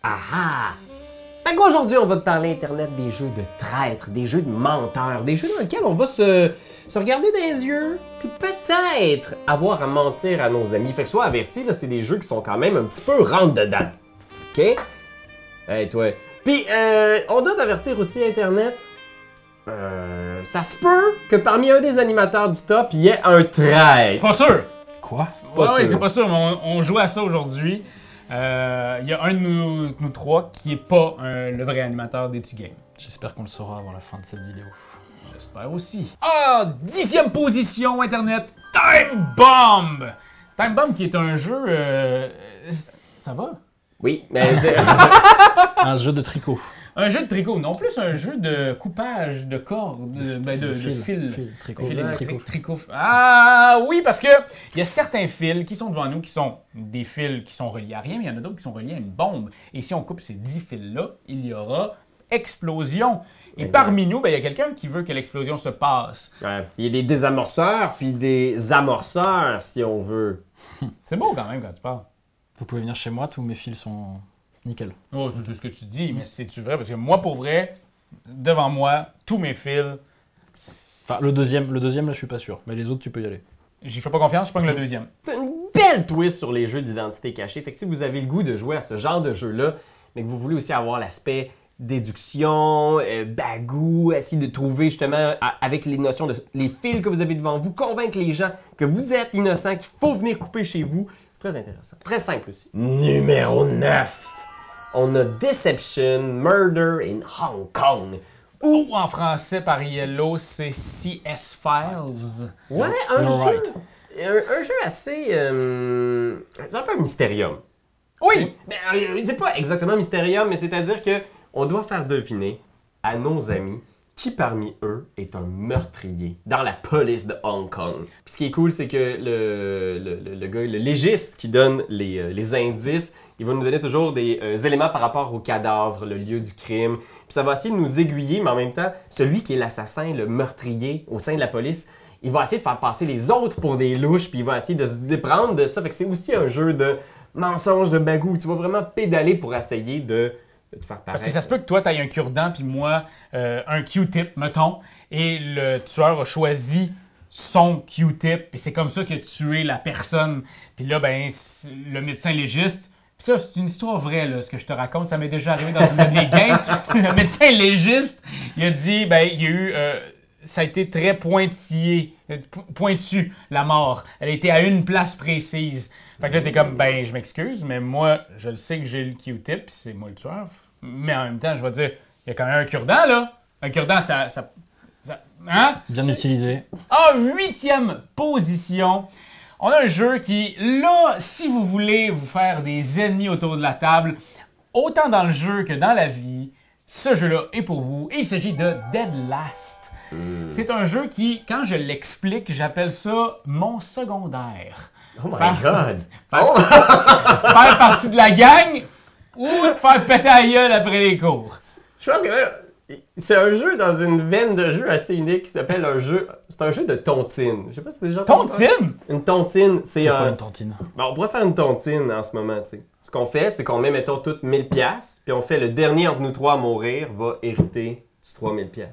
Ah ah! Fait qu'aujourd'hui, on va te parler Internet des jeux de traîtres, des jeux de menteurs, des jeux dans lesquels on va se regarder dans les yeux, puis peut-être avoir à mentir à nos amis. Fait que sois averti, là, c'est des jeux qui sont quand même un petit peu rentre-dedans. OK? Hey, toi. Puis, on doit t'avertir aussi, Internet. Ça se peut que parmi un des animateurs du top, il y ait un traître. C'est pas sûr! Quoi? C'est pas sûr. Oui, c'est pas sûr, mais on joue à ça aujourd'hui. Il y a un de nous trois qui est pas le vrai animateur d'Etu Game. J'espère qu'on le saura avant la fin de cette vidéo. J'espère aussi. Ah! 10e position Internet, Time Bomb! Time Bomb qui est un jeu... ça va? Oui, mais c'est... Un jeu de tricot. Un jeu de tricot, non plus un jeu de coupage de cordes, de fil. Tricot. Tricot. Ah oui, parce que il y a certains fils qui sont devant nous qui sont des fils qui sont reliés à rien, mais il y en a d'autres qui sont reliés à une bombe. Et si on coupe ces 10 fils-là, il y aura explosion. Et Exact. parmi nous, ben, il y a quelqu'un qui veut que l'explosion se passe. Ouais, il y a des désamorceurs puis des amorceurs, si on veut. C'est beau quand même quand tu parles. Vous pouvez venir chez moi, tous mes fils sont nickel. Oh, c'est ce que tu dis, mais c'est-tu vrai? Parce que moi, pour vrai, devant moi, tous mes fils, Enfin, le deuxième là, je suis pas sûr. Mais les autres, tu peux y aller. j'y fais pas confiance, je prends le deuxième. C'est une belle twist sur les jeux d'identité cachée. Fait que si vous avez le goût de jouer à ce genre de jeu-là, mais que vous voulez aussi avoir l'aspect déduction, bagou, essayer de trouver justement avec les notions de les fils que vous avez devant vous, convaincre les gens que vous êtes innocent, qu'il faut venir couper chez vous, c'est très intéressant. Très simple aussi. Numéro 9. On a Deception, Murder in Hong Kong. Ou en français par Yellow, c'est CS Files. Ouais, un You're jeu. right. Un jeu assez. C'est un peu un mystérium. Oui! Mais, c'est pas exactement mystérium, mais c'est-à-dire que on doit faire deviner à nos amis qui parmi eux est un meurtrier dans la police de Hong Kong. Puis ce qui est cool, c'est que le gars, le légiste qui donne les indices, il va nous donner toujours des éléments par rapport au cadavre, le lieu du crime. Puis ça va essayer de nous aiguiller, mais en même temps, celui qui est l'assassin, le meurtrier au sein de la police, il va essayer de faire passer les autres pour des louches, puis il va essayer de se déprendre de ça. Fait que c'est aussi un jeu de mensonge, de bagou. Tu vas vraiment pédaler pour essayer de te faire paraître. Parce que ça se peut que toi, t'ailles un cure-dent, puis moi, un Q-tip, mettons, et le tueur a choisi son Q-tip, puis c'est comme ça qu'il a tué la personne. Puis là, ben, le médecin légiste, puis ça, c'est une histoire vraie, là, ce que je te raconte, ça m'est déjà arrivé dans une de mes games. Le médecin légiste, il a dit, ben, il y a eu... ça a été très pointu, la mort. Elle a été à une place précise. Fait que là, t'es comme, ben, je m'excuse, mais moi, je le sais que j'ai le Q-tip, pis c'est moi le tueur. Mais en même temps, je vais dire, il y a quand même un cure-dent, là. Un cure-dent, ça hein? Bien utilisé. En 8e position, on a un jeu qui, là, si vous voulez vous faire des ennemis autour de la table, autant dans le jeu que dans la vie, ce jeu-là est pour vous. Et il s'agit de Dead Last. C'est un jeu qui, quand je l'explique, j'appelle ça mon secondaire. Oh my Faire- god! Faire partie de la gang ou te faire péter la gueule après les cours. Je pense que c'est un jeu dans une veine de jeu assez unique qui s'appelle un jeu. C'est un jeu de tontine. Je sais pas si c'est déjà entendu parler. Tontine? Une tontine, c'est C'est quoi un. une tantine? Bon, on pourrait faire une tontine en ce moment, tu sais. Ce qu'on fait, c'est qu'on met, mettons, toutes 1000$, puis on fait le dernier entre nous trois à mourir va hériter du 3000$.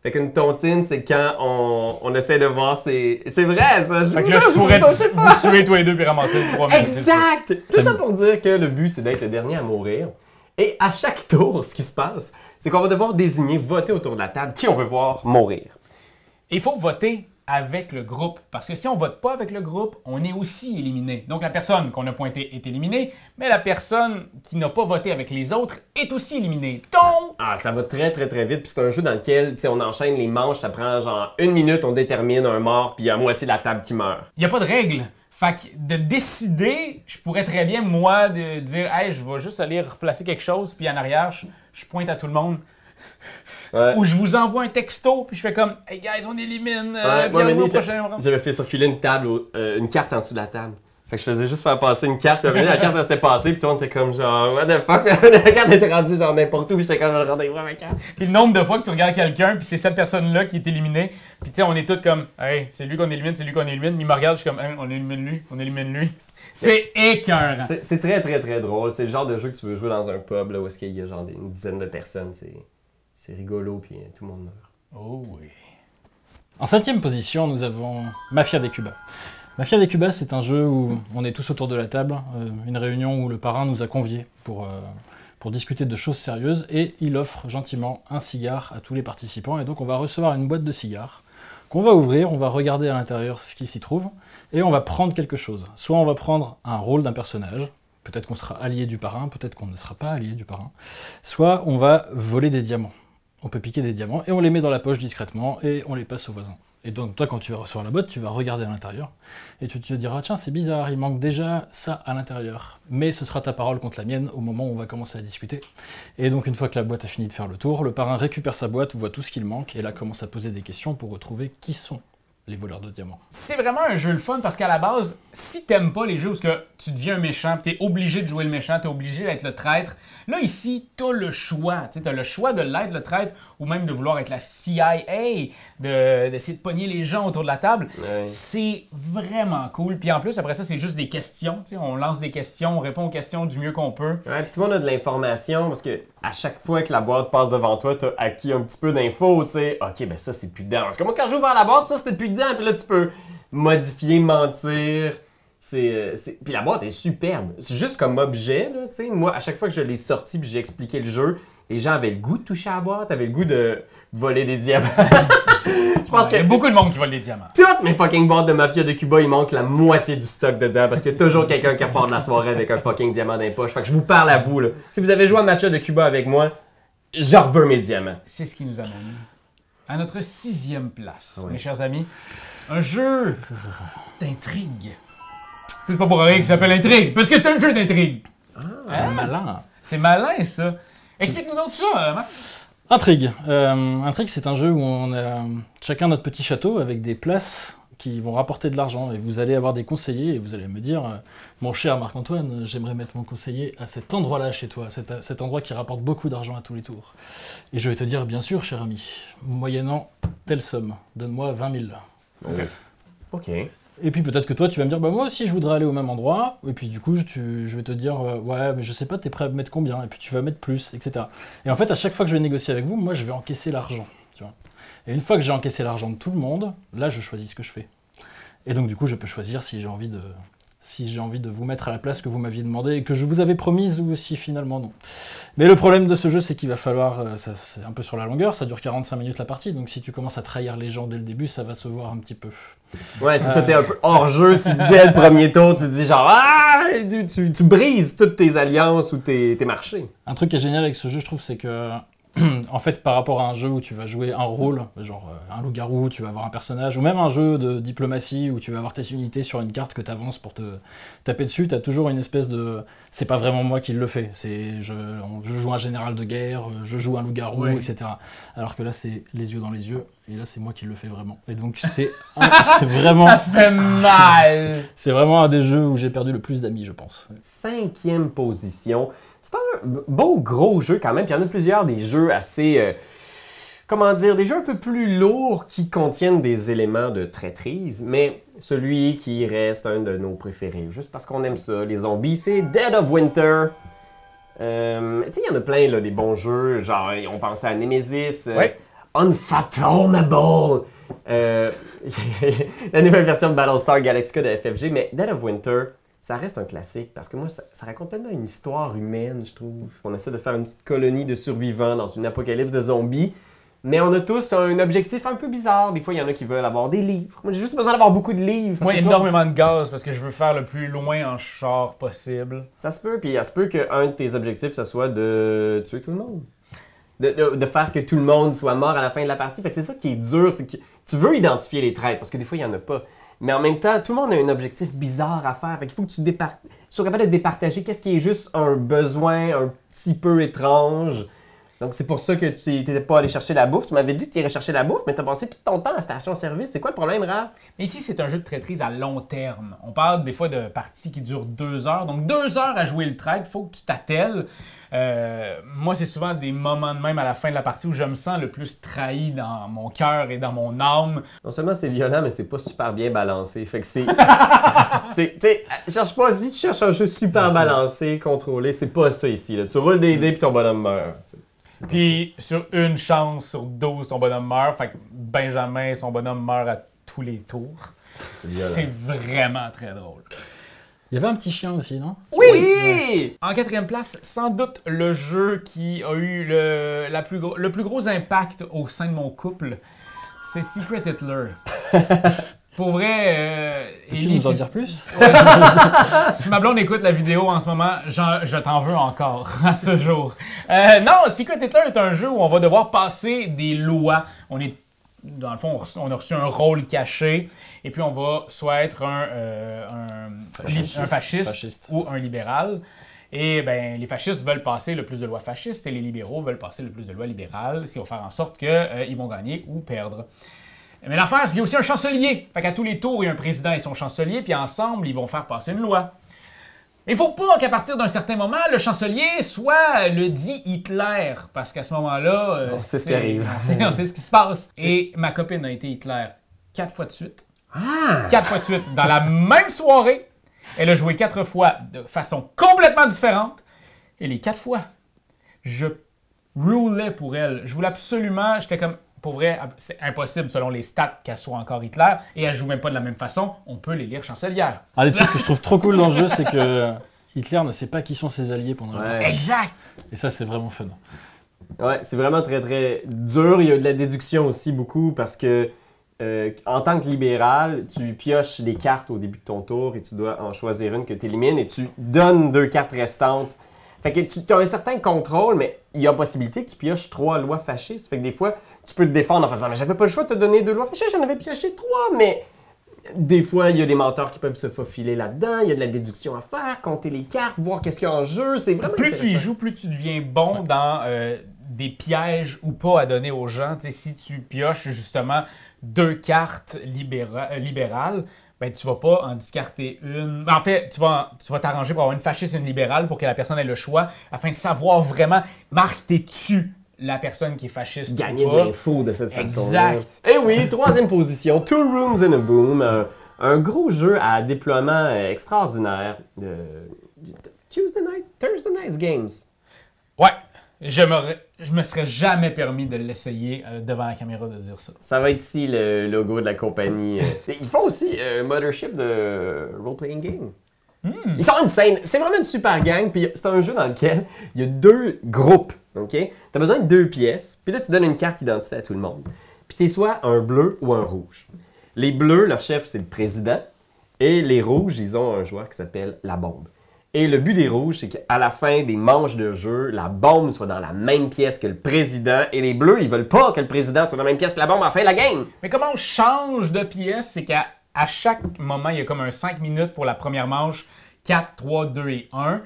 Fait qu'une tontine, c'est quand on essaie de voir c'est vrai, ça! Fait que là, je pourrais vous tuer tous les deux puis ramasser le 3000. Exact! Tout ça pour dire que le but, c'est d'être le dernier à mourir. Et à chaque tour, ce qui se passe, c'est qu'on va devoir désigner, voter autour de la table qui on veut voir mourir. Il faut voter avec le groupe, parce que si on vote pas avec le groupe, on est aussi éliminé. Donc la personne qu'on a pointée est éliminée, mais la personne qui n'a pas voté avec les autres est aussi éliminée. Donc, Ah, ça va très très très vite. Puis c'est un jeu dans lequel, tu sais, on enchaîne les manches, ça prend genre 1 minute, on détermine un mort, puis il y a moitié de la table qui meurt. il n'y a pas de règle. Fait que de décider, je pourrais très bien, moi, de dire « Hey, je vais juste aller replacer quelque chose, puis en arrière, je pointe à tout le monde. » Ouais. Ou je vous envoie un texto, puis je fais comme « Hey guys, on élimine, Ouais, puis moi, on va au Manny, prochain round. » j'avais fait circuler une table, une carte en dessous de la table. Fait que je faisais juste faire passer une carte, puis après, la carte elle s'était passée, puis tout le monde était comme genre, what the fuck, la carte était rendue genre n'importe où, puis j'étais comme, je regardais voir ma carte. Puis le nombre de fois que tu regardes quelqu'un, puis c'est cette personne-là qui est éliminée, puis tu sais, on est tous comme, hey, c'est lui qu'on élimine, c'est lui qu'on élimine, mais il me regarde, je suis comme, hey, on élimine lui, on élimine lui. C'est écœurant. C'est très très très drôle, c'est le genre de jeu que tu veux jouer dans un pub, là, où est-ce qu'il y a genre une dizaine de personnes, c'est rigolo, puis tout le monde meurt. Oh oui. En 7ème position, nous avons Mafia des Cuba. Mafia des Cuba, c'est un jeu où on est tous autour de la table, une réunion où le parrain nous a conviés pour discuter de choses sérieuses, et il offre gentiment un cigare à tous les participants, et donc on va recevoir une boîte de cigares qu'on va ouvrir, on va regarder à l'intérieur ce qui s'y trouve, et on va prendre quelque chose. Soit on va prendre un rôle d'un personnage, peut-être qu'on sera allié du parrain, peut-être qu'on ne sera pas allié du parrain, soit on va voler des diamants. On peut piquer des diamants et on les met dans la poche discrètement et on les passe aux voisins. Et donc toi, quand tu vas recevoir la boîte, tu vas regarder à l'intérieur et tu te diras, tiens, c'est bizarre, il manque déjà ça à l'intérieur. Mais ce sera ta parole contre la mienne au moment où on va commencer à discuter. Et donc une fois que la boîte a fini de faire le tour, le parrain récupère sa boîte, voit tout ce qu'il manque et là commence à poser des questions pour retrouver qui sont les voleurs de diamants. C'est vraiment un jeu le fun parce qu'à la base, si t'aimes pas les jeux où tu deviens un méchant, t'es obligé de jouer le méchant, t'es obligé d'être le traître, là ici, t'as le choix. T'as le choix de l'être le traître ou même de vouloir être la CIA, d'essayer de pogner les gens autour de la table. Ouais. C'est vraiment cool. Puis en plus, après ça, c'est juste des questions. On lance des questions, on répond aux questions du mieux qu'on peut. Ouais, puis tout le monde a de l'information parce que à chaque fois que la boîte passe devant toi, t'as acquis un petit peu d'infos, tu sais. Ok, ben ça c'est plus dedans. Parce que moi quand j'ouvre la boîte, ça c'était plus dedans, puis là tu peux modifier, mentir. Puis la boîte est superbe. C'est juste comme objet, là, tu sais. Moi, à chaque fois que je l'ai sorti puis j'ai expliqué le jeu, les gens avaient le goût de toucher à la boîte, avaient le goût de voler des diamants. Je pense Il y a beaucoup de monde qui vole les diamants. toutes mes fucking boîtes de Mafia de Cuba, il manque la moitié du stock dedans parce qu'il y a toujours quelqu'un qui repart de la soirée avec un fucking diamant dans les poches. Fait que je vous parle à vous, là. Si vous avez joué à Mafia de Cuba avec moi, je reveux mes diamants. C'est ce qui nous amène à notre 6e place, Ouais. mes chers amis. Un jeu d'intrigue. C'est pas pour rien qu'il s'appelle Intrigue, parce que c'est un jeu d'intrigue. Hein? Malin. C'est malin, ça. Explique-nous donc ça, Marc. Intrigue. Intrigue, c'est un jeu où on a chacun notre petit château avec des places qui vont rapporter de l'argent. Et vous allez avoir des conseillers et vous allez me dire, mon cher Marc-Antoine, j'aimerais mettre mon conseiller à cet endroit-là chez toi, cet endroit qui rapporte beaucoup d'argent à tous les tours. Et je vais te dire, bien sûr, cher ami, moyennant telle somme, donne-moi 20 000. Ok. Et puis peut-être que toi, tu vas me dire, bah moi aussi, je voudrais aller au même endroit. Et puis du coup, je vais te dire, ouais, mais je sais pas, t'es prêt à mettre combien? Et puis tu vas mettre plus, etc. Et en fait, à chaque fois que je vais négocier avec vous, moi, je vais encaisser l'argent, tu vois. Et une fois que j'ai encaissé l'argent de tout le monde, là, je choisis ce que je fais. Et donc du coup, je peux choisir si j'ai envie de vous mettre à la place que vous m'aviez demandé et que je vous avais promise ou si finalement non. Mais le problème de ce jeu, c'est qu'il va falloir, c'est un peu sur la longueur, ça dure 45 minutes la partie, donc si tu commences à trahir les gens dès le début, ça va se voir un petit peu. Ouais, c'est ça, t'es un peu hors jeu si dès le premier tour tu te dis genre ah, tu brises toutes tes alliances ou tes marchés. Un truc qui est génial avec ce jeu, je trouve, c'est que en fait, par rapport à un jeu où tu vas jouer un rôle, genre un loup-garou, tu vas avoir un personnage, ou même un jeu de diplomatie où tu vas avoir tes unités sur une carte que tu avances pour te taper dessus, tu as toujours une espèce de... C'est pas vraiment moi qui le fais, je joue un général de guerre, je joue un loup-garou, Ouais. etc. Alors que là, c'est les yeux dans les yeux, et là, c'est moi qui le fais vraiment. Et donc, c'est vraiment... Ça fait mal. C'est vraiment un des jeux où j'ai perdu le plus d'amis, je pense. 5e position. C'est un beau gros jeu quand même. Puis il y en a plusieurs des jeux assez... comment dire? Des jeux un peu plus lourds qui contiennent des éléments de traîtrise. Mais celui qui reste un de nos préférés, juste parce qu'on aime ça, les zombies, c'est Dead of Winter. Tu sais, il y en a plein, là, des bons jeux. Genre, on pensait à Nemesis, Ouais. Unfathomable. La nouvelle version de Battlestar Galactica de FFG. Mais Dead of Winter... ça reste un classique parce que moi, ça raconte tellement une histoire humaine, je trouve. On essaie de faire une petite colonie de survivants dans une apocalypse de zombies, mais on a tous un objectif un peu bizarre. Des fois, il y en a qui veulent avoir des livres. Moi, j'ai juste besoin d'avoir beaucoup de livres. parce Moi, que sinon, énormément de gaz parce que je veux faire le plus loin en char possible. ça se peut, puis il se peut qu'un de tes objectifs, ça soit de tuer tout le monde. De faire que tout le monde soit mort à la fin de la partie. Fait que c'est ça qui est dur, c'est que tu veux identifier les traîtres, parce que des fois, il n'y en a pas. Mais en même temps, tout le monde a un objectif bizarre à faire. Fait qu'il faut que tu sois capable de départager qu'est-ce qui est juste un besoin un petit peu étrange. Donc c'est pour ça que tu n'étais pas allé chercher la bouffe. Tu m'avais dit que tu irais chercher la bouffe, mais tu as passé tout ton temps à la station-service. C'est quoi le problème, Raph? Mais ici, c'est un jeu de traîtrise à long terme. On parle des fois de parties qui durent 2 heures. Donc 2 heures à jouer le trade, il faut que tu t'attelles. Moi, c'est souvent des moments de même à la fin de la partie où je me sens le plus trahi dans mon cœur et dans mon âme. Non seulement c'est violent, mais c'est pas super bien balancé. Fait que c'est... cherche pas, si tu cherches un jeu super balancé, contrôlé, c'est pas ça ici. Là. Tu roules des dés puis ton bonhomme meurt. Puis sur une chance sur 12, ton bonhomme meurt. Fait que Benjamin, son bonhomme meurt à tous les tours. C'est vraiment très drôle. Il y avait un petit chien aussi, non? Oui! Ouais. En 4e place, sans doute le jeu qui a eu le plus gros impact au sein de mon couple, c'est Secret Hitler. Pour vrai... Peux-tu nous en dire plus? Si ma blonde écoute la vidéo en ce moment, je t'en veux encore à ce jour. Non, Secret Hitler est un jeu où on va devoir passer des lois. Dans le fond, on a reçu un rôle caché, et puis on va soit être un fasciste ou un libéral. Et ben, les fascistes veulent passer le plus de lois fascistes, et les libéraux veulent passer le plus de lois libérales, ce qui va faire en sorte qu'ils vont gagner ou perdre. Mais l'affaire, c'est qu'il y a aussi un chancelier. Fait qu'à tous les tours, il y a un président et son chancelier, puis ensemble, ils vont faire passer une loi. Mais il ne faut pas qu'à partir d'un certain moment, le chancelier soit le dit Hitler, parce qu'à ce moment-là... on sait ce qui arrive. On sait ce qui se passe. Et ma copine a été Hitler 4 fois de suite. Ah! 4 fois de suite. Dans la même soirée, elle a joué 4 fois de façon complètement différente. Et les 4 fois, je roulais pour elle. Je voulais absolument... J'étais comme... Pour vrai, c'est impossible selon les stats qu'elle soit encore Hitler, et elle joue même pas de la même façon. On peut les lire chancelière. Un des trucs que je trouve trop cool dans le jeu, c'est que Hitler ne sait pas qui sont ses alliés pendant la partie. Exact! Et ça, c'est vraiment fun. Ouais, c'est vraiment très très dur. Il y a de la déduction aussi beaucoup parce que en tant que libéral, tu pioches des cartes au début de ton tour et tu dois en choisir une que tu élimines et tu donnes 2 cartes restantes. Fait que tu as un certain contrôle, mais il y a possibilité que tu pioches 3 lois fascistes. Fait que des fois, tu peux te défendre en faisant « Mais j'avais pas le choix de te donner 2 lois fascistes, j'en avais pioché 3, mais... » Des fois, il y a des menteurs qui peuvent se faufiler là-dedans, il y a de la déduction à faire, compter les cartes, voir qu'est-ce qu'il y a en jeu, c'est vraiment Plus tu y joues, plus tu deviens bon dans des pièges ou pas à donner aux gens. T'sais, si tu pioches justement 2 cartes libérales, ben, tu vas pas en discarter une. En fait, tu vas t'arranger pour avoir une fasciste et une libérale pour que la personne ait le choix, afin de savoir vraiment, Marc, t'es-tu la personne qui est fasciste? Gagner de l'info de cette façon-là. Exact. Et oui, 3e position, Two Rooms in a Boom, un gros jeu à déploiement extraordinaire de Thursday Night Games. Ouais. Je me serais jamais permis de l'essayer devant la caméra de dire ça. Ça va être ici le logo de la compagnie. Ils font aussi Mothership de Role-Playing Game. Ils sont une scène. C'est vraiment une super gang. Puis c'est un jeu dans lequel il y a 2 groupes. OK? T'as besoin de 2 pièces. Puis là, tu donnes une carte d'identité à tout le monde. Puis t'es soit un bleu ou un rouge. Les bleus, leur chef, c'est le président. Et les rouges, ils ont un joueur qui s'appelle la bombe. Et le but des rouges, c'est qu'à la fin des manches de jeu, la bombe soit dans la même pièce que le président. Et les bleus, ils veulent pas que le président soit dans la même pièce que la bombe à la fin de la game. Mais comment on change de pièce? C'est qu'à chaque moment, il y a comme un 5 minutes pour la première manche. 4, 3, 2 et 1.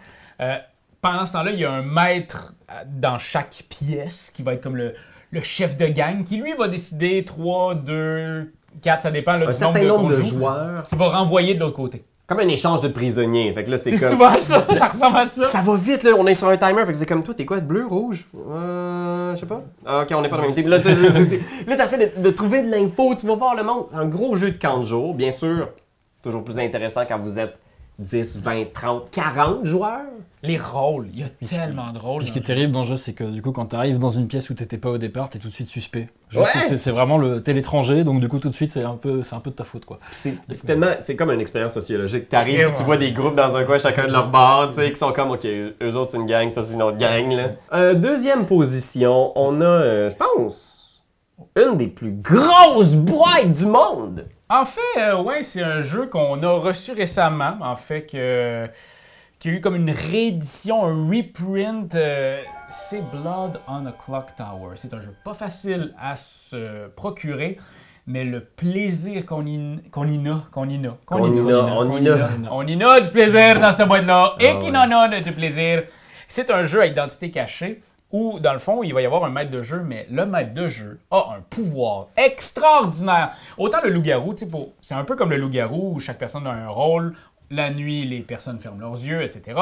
Pendant ce temps-là, il y a un maître dans chaque pièce qui va être comme le chef de gang qui, lui, va décider 3, 2, 4, ça dépend là, un du certain nombre de joue, joueurs. qui va renvoyer de l'autre côté. Comme un échange de prisonniers. Fait que là, c'est comme... souvent ça, ça ressemble à ça. Ça va vite, là. On est sur un timer. Fait que c'est comme toi, t'es quoi, bleu, rouge? Je sais pas. Ah, ok, on n'est pas dans le même team. Là, t'essaies de trouver de l'info. Tu vas voir le monde. C'est un gros jeu de camp de jour. Bien sûr, toujours plus intéressant quand vous êtes 10, 20, 30, 40 joueurs. Les rôles, il y a tellement de rôles. Ce qui est terrible dans le jeu, c'est que du coup, quand tu arrives dans une pièce où t'étais pas au départ, t'es tout de suite suspect. Ouais. C'est vraiment t'es l'étranger, donc du coup, tout de suite, c'est un peu de ta faute, quoi. C'est comme une expérience sociologique. T'arrives, tu vois des groupes dans un coin, chacun de leur bord, tu sais, qui sont comme, ok, eux autres c'est une gang, ça c'est une autre gang, là. 2e position, on a, je pense, une des plus grosses boîtes du monde. En fait, ouais, c'est un jeu qu'on a reçu récemment, en fait, qui a eu comme une réédition, un reprint. C'est Blood on a Clock Tower. C'est un jeu pas facile à se procurer, mais le plaisir qu'on y a du plaisir dans cette boîte-là, et qui n'en a du plaisir. C'est un jeu à identité cachée. où, dans le fond, il va y avoir un maître de jeu, mais le maître de jeu a un pouvoir extraordinaire. Autant le loup-garou, c'est un peu comme le loup-garou, où chaque personne a un rôle. La nuit, les personnes ferment leurs yeux, etc.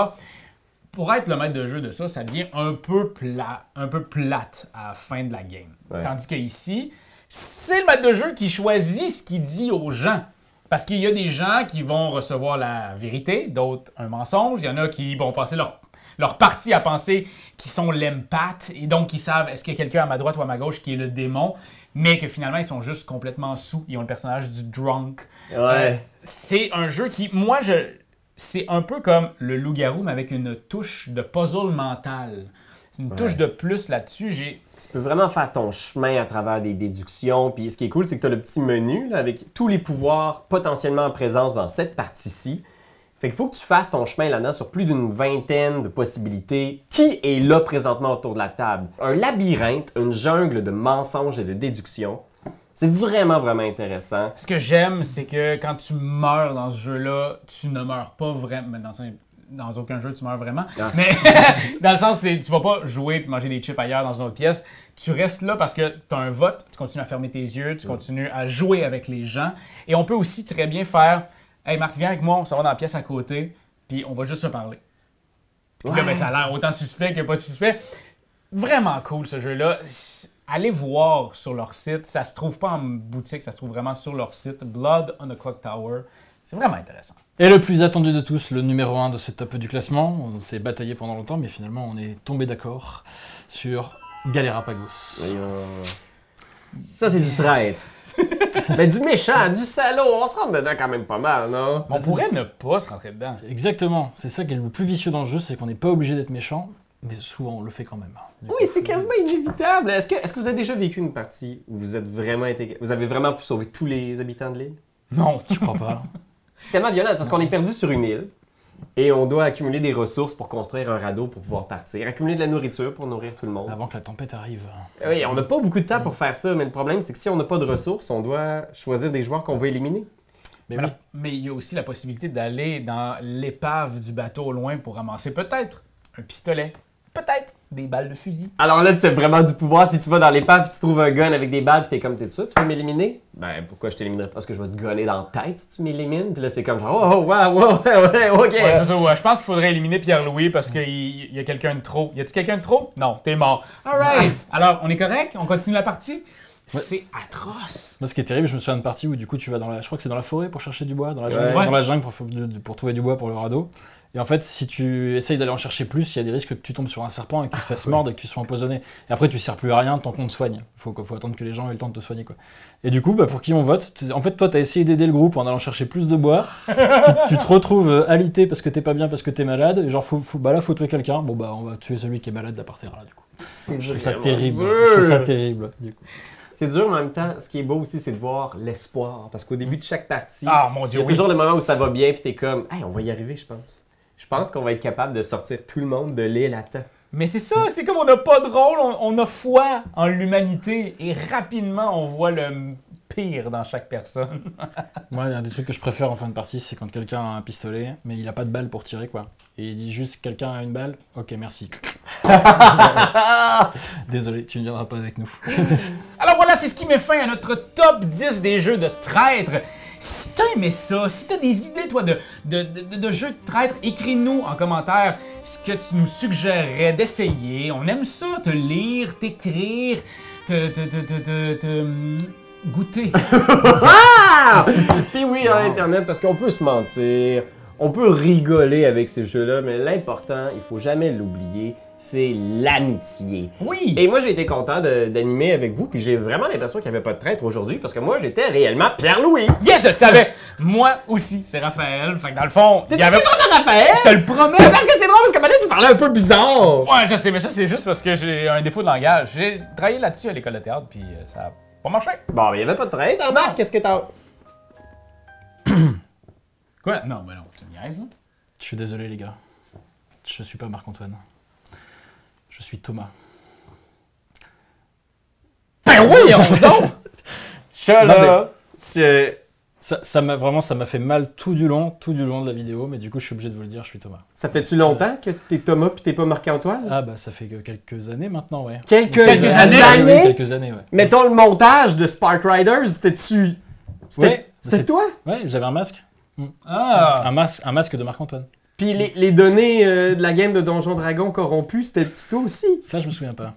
Pour être le maître de jeu de ça, ça devient un peu plate à la fin de la game. Ouais. Tandis que ici, c'est le maître de jeu qui choisit ce qu'il dit aux gens. Parce qu'il y a des gens qui vont recevoir la vérité, d'autres un mensonge. Il y en a qui vont passer leur partie à penser qu'ils sont l'empathe et donc ils savent est-ce qu'il y a quelqu'un à ma droite ou à ma gauche qui est le démon, mais que finalement ils sont juste complètement sous. Ils ont le personnage du drunk. Ouais. C'est un jeu qui, c'est un peu comme le loup-garou, mais avec une touche de puzzle mental. C'est une touche de plus là-dessus. Tu peux vraiment faire ton chemin à travers des déductions. Puis ce qui est cool, c'est que tu as le petit menu là, avec tous les pouvoirs potentiellement en présence dans cette partie-ci. Fait qu'il faut que tu fasses ton chemin là-dedans sur plus d'une vingtaine de possibilités. Qui est là présentement autour de la table? Un labyrinthe, une jungle de mensonges et de déductions. C'est vraiment, vraiment intéressant. Ce que j'aime, c'est que quand tu meurs dans ce jeu-là, tu ne meurs pas vraiment. Dans aucun jeu, tu meurs vraiment. Ah. Mais dans le sens, tu vas pas jouer et manger des chips ailleurs dans une autre pièce. Tu restes là parce que tu as un vote, tu continues à fermer tes yeux, tu continues à jouer avec les gens. Et on peut aussi très bien faire « Hey Marc, viens avec moi, on s'en va dans la pièce à côté, puis on va juste se parler. » Puis là, ben, ça a l'air autant suspect que pas suspect. Vraiment cool ce jeu-là. Allez voir sur leur site. Ça se trouve pas en boutique, ça se trouve vraiment sur leur site. Blood on the Clock Tower. C'est vraiment intéressant. Et le plus attendu de tous, le numéro 1 de ce top du classement. On s'est bataillé pendant longtemps, mais finalement on est tombé d'accord sur Galerapagos. Ça, c'est du traître. Mais du méchant, du salaud, on se rentre dedans quand même pas mal, non? On pourrait ne pas se rentrer dedans. Exactement, c'est ça qui est le plus vicieux dans le jeu, c'est qu'on n'est pas obligé d'être méchant, mais souvent on le fait quand même. Oui, c'est quasiment inévitable. Est-ce que vous avez déjà vécu une partie où vous avez vraiment pu sauver tous les habitants de l'île? Non. Je crois pas. C'est tellement violent parce qu'on est perdu sur une île et on doit accumuler des ressources pour construire un radeau pour pouvoir partir, accumuler de la nourriture pour nourrir tout le monde. Avant que la tempête arrive. Oui, on n'a pas beaucoup de temps pour faire ça, mais le problème c'est que si on n'a pas de ressources, on doit choisir des joueurs qu'on veut éliminer. Mais Voilà. oui. Mais il y a aussi la possibilité d'aller dans l'épave du bateau au loin pour ramasser peut-être un pistolet, peut-être des balles de fusil. Alors là, tu as vraiment du pouvoir. Si tu vas dans l'épave et tu trouves un gun avec des balles, puis t'es comme, t'es ça, tu veux m'éliminer? Ben, pourquoi je t'éliminerais? Parce que je vais te gunner dans la tête si tu m'élimines. Puis là, c'est comme genre, oh, ouais, ok. Ouais, c'est ça, ouais. Je pense qu'il faudrait éliminer Pierre-Louis parce qu'il y a quelqu'un de trop. Y a-tu quelqu'un de trop? Non, t'es mort. Alright! Alors, on est correct? On continue la partie? Ouais. C'est atroce! Moi, ce qui est terrible, je me souviens de partie où du coup tu vas je crois que c'est dans la forêt pour chercher du bois, dans la jungle, Ouais. dans la jungle pour trouver du bois pour le radeau. Et en fait, si tu essayes d'aller en chercher plus, il y a des risques que tu tombes sur un serpent et que tu te fasses mordre et que tu sois empoisonné. Et après, tu sers plus à rien tant qu'on te soigne. Faut attendre que les gens aient le temps de te soigner, quoi. Et du coup, bah, pour qui on vote? En fait, toi, t'as essayé d'aider le groupe en allant chercher plus de bois. tu te retrouves alité parce que t'es pas bien, parce que t'es malade. Et genre, faut tuer quelqu'un. Bon, bah, on va tuer celui qui est malade là par terre, là, du coup. C'est Je trouve ça vraiment terrible. dur. Je trouve ça terrible, du coup. C'est dur, mais en même temps, ce qui est beau aussi, c'est de voir l'espoir. Parce qu'au début de chaque partie, Ah, mon il y Dieu, a oui. toujours le moment où ça va bien, puis t'es comme, hey, on va y arriver, je pense. Je pense qu'on va être capable de sortir tout le monde de l'île à temps. Mais c'est ça, c'est comme on n'a pas de rôle, on a foi en l'humanité et rapidement on voit le pire dans chaque personne. Moi, un des trucs que je préfère en fin de partie, c'est quand quelqu'un a un pistolet, mais il a pas de balle pour tirer, quoi. Et il dit juste quelqu'un a une balle, ok, merci. Désolé, tu ne viendras pas avec nous. Alors voilà, c'est ce qui met fin à notre top 10 des jeux de traîtres. Si t'as aimé ça, si t'as des idées, toi, de jeux de traîtres, écris-nous en commentaire ce que tu nous suggérerais d'essayer. On aime ça, te lire, t'écrire, goûter. Ah! Puis oui, à Internet, parce qu'on peut se mentir, on peut rigoler avec ces jeux-là, mais l'important, il faut jamais l'oublier, c'est l'amitié. Oui! Et moi, j'ai été content d'animer avec vous, puis j'ai vraiment l'impression qu'il n'y avait pas de traître aujourd'hui, parce que moi, j'étais réellement Pierre-Louis. Yes, je le savais! Moi aussi, c'est Raphaël. Fait que dans le fond, il y avait... Comment Raphaël? Je te le promets! Mais parce que c'est drôle, parce que maintenant, tu parlais un peu bizarre. Ouais, je sais, mais ça, c'est juste parce que j'ai un défaut de langage. J'ai travaillé là-dessus à l'école de théâtre, puis ça a pas marché. Bon, mais il n'y avait pas de traître. Alors, Marc, qu'est-ce que t'as... Quoi? Non, ben non, tu me niaises, là. Je suis désolé, les gars. Je suis pas Marc-Antoine. Je suis Thomas. Ben oui, on donc! Ça, Non, là, c'est Ça m'a fait mal tout du long de la vidéo, mais du coup, je suis obligé de vous le dire, je suis Thomas. Ça fait-tu longtemps que t'es Thomas puis t'es pas Marc-Antoine? Ah bah ça fait que quelques années maintenant, ouais. Quelques années? années? Oui, quelques années, ouais. Mettons le montage de Spark Riders, c'était-tu... Ouais, C'était toi? Ouais, j'avais un masque. Ah! Un masque de Marc-Antoine. Puis les données de la game de Donjon Dragon corrompu, c'était toi aussi? Ça, je me souviens pas.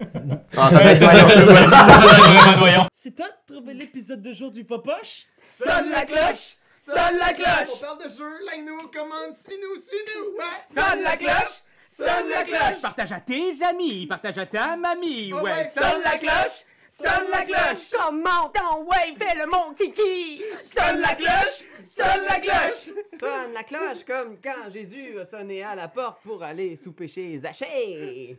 Ah, ça Ouais, fait vraiment voyant. C'est toi de trouver l'épisode de jour du Popoche? Sonne la cloche! Sonne la cloche! On parle de jeu, like-nous, commande, suis-nous, ouais! Sonne la cloche! Sonne la cloche! Partage à tes amis, partage à ta mamie, ouais. Sonne la cloche! Sonne la cloche! Comment ton ouais, fais le mon kiki! Sonne la cloche! Sonne la cloche! Sonne la cloche comme quand Jésus a sonné à la porte pour aller souper chez Zachée.